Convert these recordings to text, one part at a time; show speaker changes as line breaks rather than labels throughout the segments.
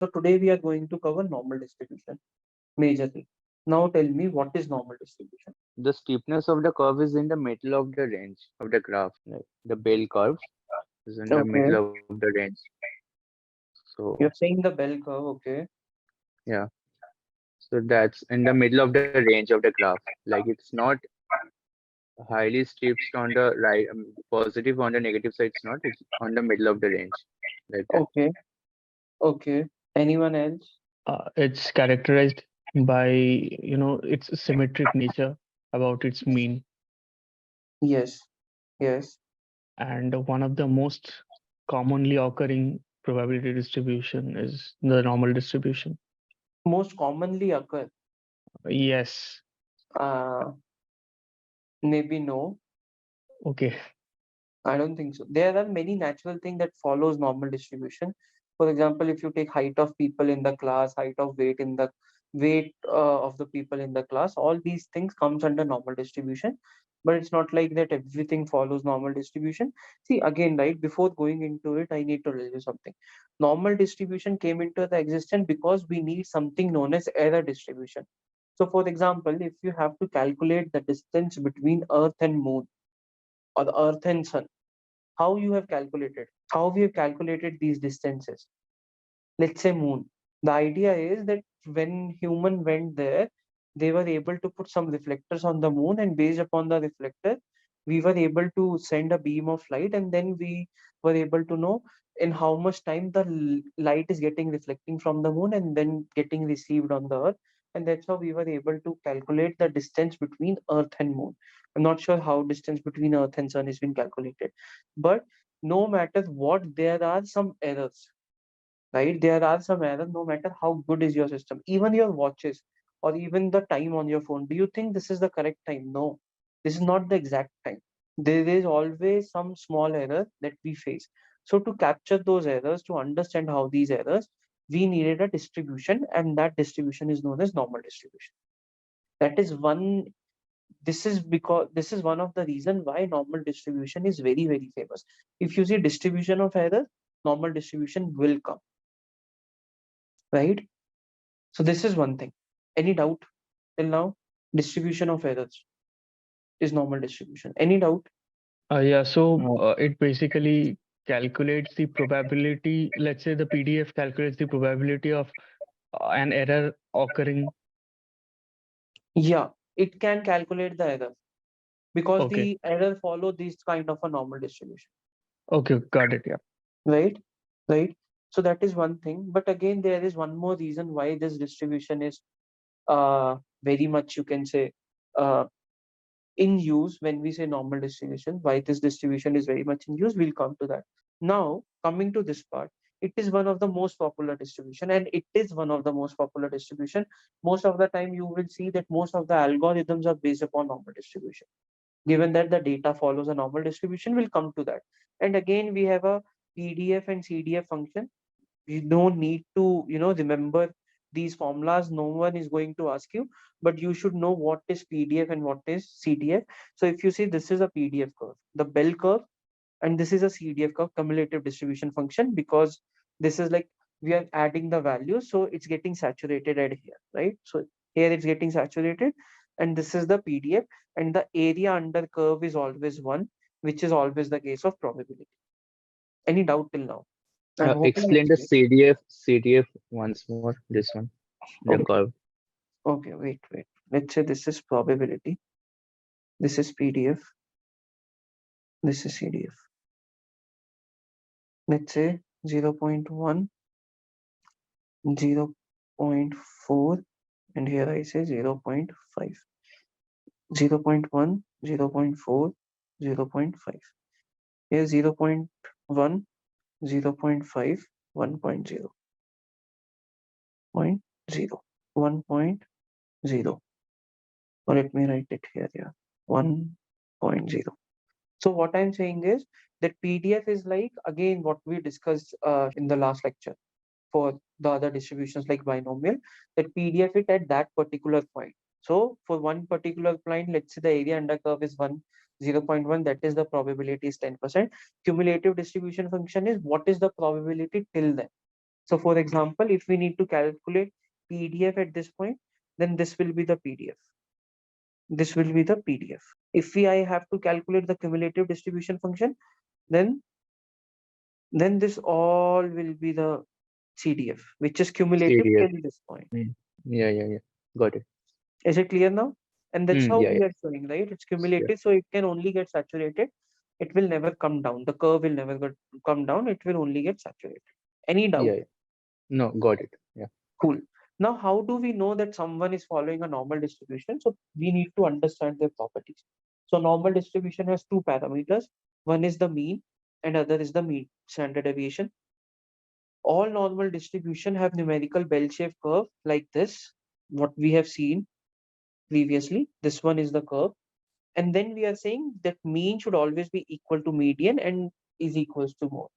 So today we are going to cover normal distribution majorly. Now tell me, what is normal distribution?
The steepness of the curve is in the middle of the range of the graph. Like the bell curve is in the
Okay,
middle of the range. So
you're saying the bell curve. Okay,
yeah, so that's in the middle of the range of the graph. Like it's not highly steep on the right, positive on the negative side. It's not. It's on the middle of the range, like that.
okay, okay. Anyone else?
It's characterized by, its symmetric nature about its mean,
Yes, yes.
and one of the most commonly occurring probability distribution is the normal distribution.
Most commonly occur.
Yes.
Uh, maybe no.
Okay.
I don't think so. There are many natural things that follows normal distribution. For example, if you take height of people in the class, height of weight in the weight of the people in the class, all these things comes under normal distribution. But it's not like that everything follows normal distribution. See, again, right, before going into it, I need to tell you something. Normal distribution came into the existence because we need something known as error distribution. So, for example, if you have to calculate the distance between Earth and Moon, or the Earth and Sun, how you have calculated, how we have calculated these distances. Let's say Moon. The idea is that when human went there, they were able to put some reflectors on the moon, and based upon the reflector, we were able to send a beam of light, and then we were able to know in how much time the light is getting reflecting from the moon and then getting received on the earth. And that's how we were able to calculate the distance between earth and moon. I'm not sure how distance between earth and sun has been calculated, but no matter what, there are some errors, right? There are some errors no matter how good is your system, even your watches or even the time on your phone. Do you think this is the correct time? No, this is not the exact time. There is always some small error that we face. So to capture those errors, to understand how these errors, we needed a distribution, and that distribution is known as normal distribution. That is one. This is because this is one of the reason why normal distribution is very, very famous. If you see distribution of error, normal distribution will come, right? So this is one thing. Any doubt till now? Distribution of errors is normal distribution. Any doubt?
Yeah, so
No,
it basically calculates the probability. Let's say the PDF calculates the probability of an error occurring.
Yeah, it can calculate the error because
Okay.
the error follow this kind of a normal distribution,
Okay, got it. Yeah.
right? Right. So that is one thing. But again, there is one more reason why this distribution is very much, you can say, uh, in use. When we say normal distribution, why this distribution is very much in use, we'll come to that. Now coming to this part, it is one of the most popular distribution, and it is one of the most popular distribution. Most of the time you will see that most of the algorithms are based upon normal distribution, given that the data follows a normal distribution. We'll come to that. And again, we have a pdf and cdf function. You don't need to remember these formulas. No one is going to ask you, but you should know what is pdf and what is cdf. So if you see, this is a pdf curve, the bell curve, and this is a cdf curve, cumulative distribution function, because this is like we are adding the values, so it's getting saturated at here, right? So here it's getting saturated, and this is the pdf, and the area under curve is always 1, which is always the case of probability. Any doubt till now? I'm hoping
explain
it's
the
clear.
CDF once more. This one, the
Okay.
curve.
Okay, wait. Let's say this is probability, this is PDF, this is CDF. Let's say 0 0.1, 0 0.4, and here I say 0 0.5. 0 0.1, 0 0.4, 0 0.5. Here 0 0.1, 0 0.5, 1.0, 0.0, 1.0. Or let me write it here, yeah, 1.0. So what I'm saying is that PDF is like, again, what we discussed in the last lecture for the other distributions like binomial, that PDF it at that particular point. So for one particular point, let's say the area under curve is 0 0.1, that is the probability is 10%. Cumulative distribution function is what is the probability till then. So for example, if we need to calculate PDF at this point, then this will be the PDF. This will be the PDF. If I have to calculate the cumulative distribution function, then this all will be the CDF, which is cumulative
CDF.
till this point.
Yeah. Got it.
Is it clear now? And that's how
Yeah.
we are showing, right? It's
Yeah.
cumulative, so it can only get saturated. It will never come down. The curve will never come down. It will only get saturated. Any doubt?
Yeah. No, got it. Yeah.
Cool. Now, how do we know that someone is following a normal distribution? So we need to understand their properties. So normal distribution has two parameters. One is the mean and other is the mean standard deviation. All normal distribution have numerical bell-shaped curve like this, what we have seen previously. This one is the curve. And then we are saying that mean should always be equal to median and is equals to mode.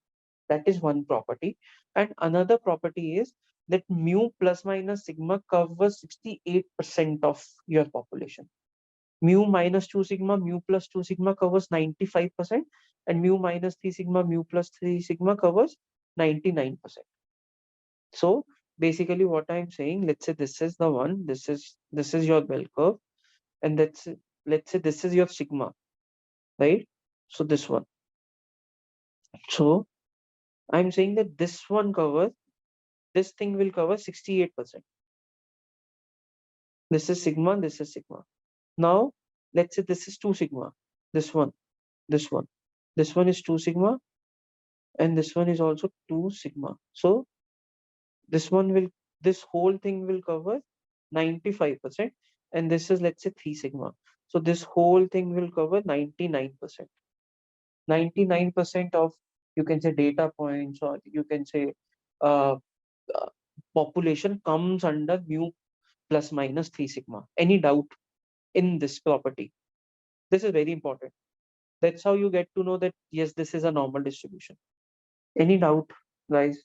That is one property. And another property is that mu plus minus sigma covers 68% of your population. Mu minus 2 sigma, mu plus 2 sigma covers 95%, and mu minus 3 sigma, mu plus 3 sigma covers 99%. So basically what I'm saying, let's say this is the one, this is your bell curve, and let's say this is your sigma, right? So this one. So I'm saying that this thing will cover 68%. This is sigma, this is sigma. Now, let's say this is 2 sigma. This one, this one. This one is 2 sigma, and this one is also 2 sigma. So this whole thing will cover 95%, and this is, let's say, 3 sigma. So this whole thing will cover 99%. 99% of, you can say, data points, or you can say uh, uh, population comes under mu plus minus 3 sigma. Any doubt in this property? This is very important. That's how you get to know that yes, this is a normal distribution. Any doubt, guys?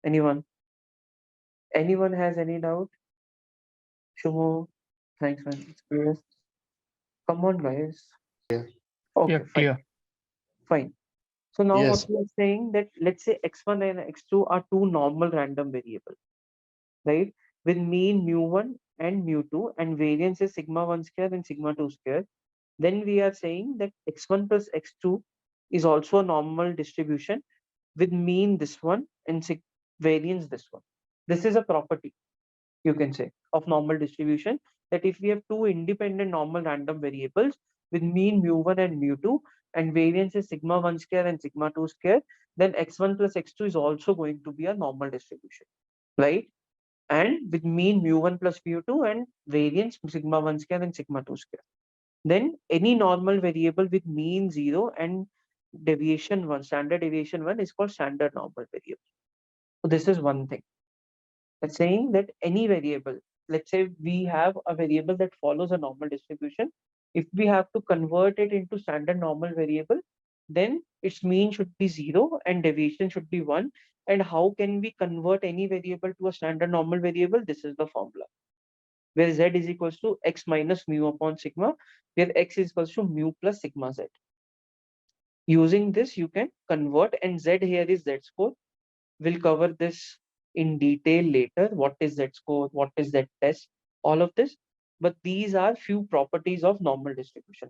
Anyone? Anyone has any doubt? Shumo, thanks man. It's clear. Come on, guys.
Yeah.
Yeah,
Okay, fine,
clear.
fine. So now what
Yes.
we are saying that let's say x1 and x2 are two normal random variables, right? With mean mu1 and mu2 and variance is sigma 1 square and sigma 2 square. Then we are saying that x1 plus x2 is also a normal distribution with mean this one and variance this one. This is a property, you can say, of normal distribution, that if we have two independent normal random variables with mean mu1 and mu2 and variance is sigma 1 square and sigma 2 square, then x1 plus x2 is also going to be a normal distribution, right? And with mean mu1 plus mu2 and variance sigma 1 square and sigma 2 square. Then any normal variable with mean 0 and deviation 1, standard deviation 1, is called standard normal variable. So this is one thing. It's saying that any variable, let's say we have a variable that follows a normal distribution. If we have to convert it into standard normal variable, then its mean should be 0 and deviation should be 1. And how can we convert any variable to a standard normal variable? This is the formula, where z is equals to x minus mu upon sigma, where x is equals to mu plus sigma z. Using this, you can convert, and z here is z score. We'll cover this in detail later. What is z score? What is z test? All of this. But these are few properties of normal distribution.